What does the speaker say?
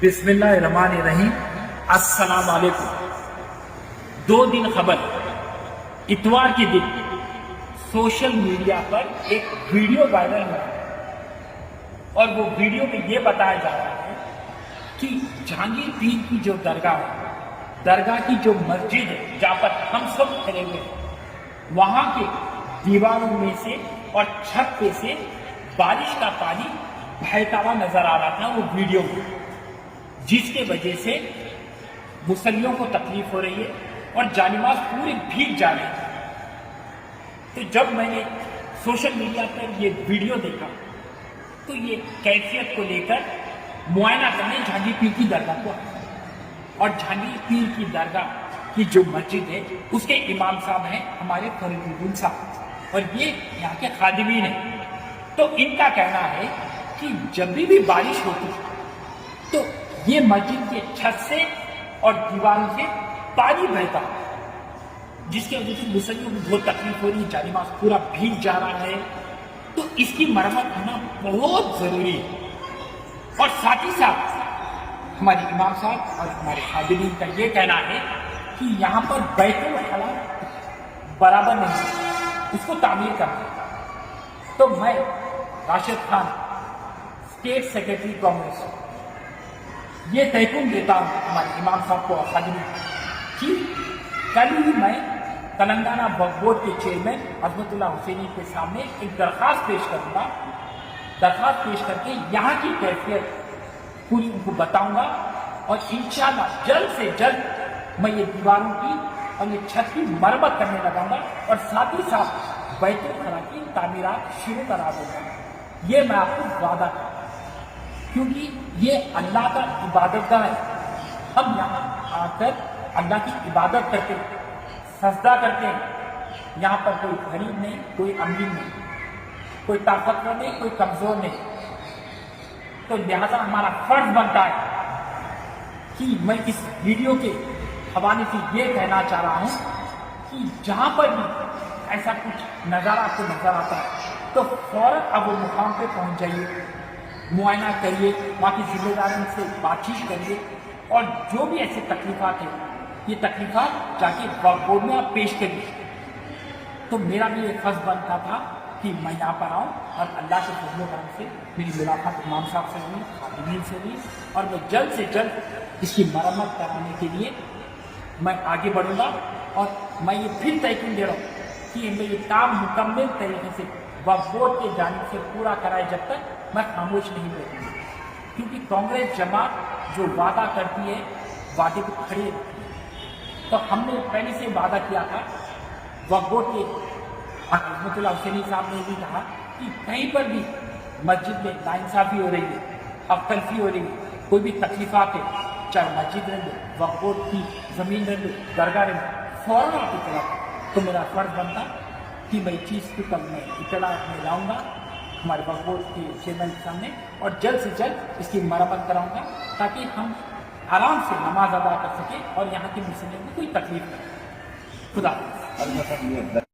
بسم اللہ الرحمن الرحیم۔ السلام علیکم۔ 2 دن قبل اتوار کے دن سوشل میڈیا پر ایک ویڈیو وائرل ہوا اور وہ ویڈیو میں یہ بتایا جا رہا ہے کہ جہانگیر پیر کی جو درگاہ کی جو مسجد ہے جہاں پر ہم سب کھڑے ہوئے ہیں، وہاں کے دیواروں میں سے اور چھت پہ سے بارش کا پانی بہتا ہوا نظر آ رہا تھا وہ ویڈیو میں، جس کے وجہ سے مسلمانوں کو تکلیف ہو رہی ہے اور جانماز پورے بھیگ جا رہے ہیں۔ تو جب میں نے سوشل میڈیا پر یہ ویڈیو دیکھا تو یہ کیفیت کو لے کر معائنہ کرنے جہانگیر پیر کی درگاہ کو آیا، اور جہانگیر پیر کی درگاہ کی جو مسجد ہے اس کے امام صاحب ہیں ہمارے فرید الدین صاحب، اور یہ یہاں کے خادمین ہیں۔ تو ان کا کہنا ہے کہ جب بھی بارش ہوتی تو یہ مسجد کے چھت سے اور دیواروں سے پانی بہتا، جس کی وجہ سے مسلمانوں کو بہت تکلیف ہو رہی ہے، جانماز پورا بھیگ جا رہا ہے۔ تو اس کی مرمت ہونا بہت ضروری ہے، اور ساتھ ہی ساتھ ہمارے امام صاحب اور ہمارے خادمین کا یہ کہنا ہے کہ یہاں پر بیت الخلا برابر نہیں ہے، اس کو تعمیر کرنا۔ تو میں راشد خان، اسٹیٹ سیکرٹری کانگریس، یہ تحکم دیتا ہوں ہمارے امام صاحب کو اور خادمین کہ کل ہی میں تلنگانہ وقف بورڈ کے چیئرمین عظمت اللہ حسینی کے سامنے ایک درخواست پیش کروں گا، درخواست پیش کر کے یہاں کی کیفیت پوری ان کو بتاؤں گا، اور انشاءاللہ جلد سے جلد میں یہ دیواروں کی اور یہ چھت کی مرمت کرنے لگاؤں گا، اور ساتھ ہی ساتھ بیت الخلا کی تعمیرات شروع کرا دوں گا۔ یہ میں آپ کو وعدہ کرتا ہوں، کیونکہ یہ اللہ کا عبادت گاہ ہے۔ ہم یہاں آ کر اللہ کی عبادت کرتے ہیں، سجدہ کرتے ہیں۔ یہاں پر کوئی غریب نہیں، کوئی امیر نہیں، کوئی طاقتور نہیں، کوئی کمزور نہیں۔ تو لہذا ہمارا فرض بنتا ہے کہ میں اس ویڈیو کے حوالے سے یہ کہنا چاہ رہا ہوں کہ جہاں پر بھی ایسا کچھ نظارہ آپ کو نظر آتا ہے تو فوراً اب وہ مقام پہ پہنچ جائیے، معائنہ کریے، وہاں کی ذمہ داروں سے بات چیت کریے، اور جو بھی ایسے تکلیفات ہیں یہ تکلیفات جا کے وقف بورڈ میں آپ پیش کریے۔ تو میرا بھی یہ فرض بنتا تھا کہ میں یہاں پر آؤں، اور اللہ کے فضل و کرم سے میری ملاقات امام صاحب سے ہوئی، خادمین سے ہوئی، اور میں جلد سے جلد اس کی مرمت کرانے کے لیے میں آگے بڑھوں گا۔ اور میں یہ پھر تحقیق دے رہا ہوں کہ میں یہ کام مکمل طریقے سے وقف بورڈ کے جانب سے پورا کرائے جب تک میں خاموش نہیں بیٹھوں گا، کیونکہ کانگریس جماعت جو وعدہ کرتی ہے وعدے کو کھڑے رکھتی ہے۔ تو ہم نے پہلے سے وعدہ کیا تھا، وقف بورڈ کے عظمت اللہ حسینی صاحب نے بھی کہا کہ کہیں پر بھی مسجد میں ناانصافی ہو رہی ہے، اب تلفی ہو رہی ہے، کوئی بھی تکلیفات ہے، چاہے مسجد رہ لو، وقف بورڈ کی زمین رہ لو، درگاہ رہ لو، فوراً آپ اطلاع کریں۔ تو میرا فرض بنتا کہ میں اس چیز کو کل میں اطلاع میں لاؤں گا ہمارے وقف بورڈ کے چیئرمین کے سامنے، اور جلد سے جلد اس کی مرمت کراؤں گا تاکہ ہم آرام سے نماز ادا کر سکیں اور یہاں کے مسلمانوں کو کوئی تکلیف نہ ہو۔ خدا حافظ۔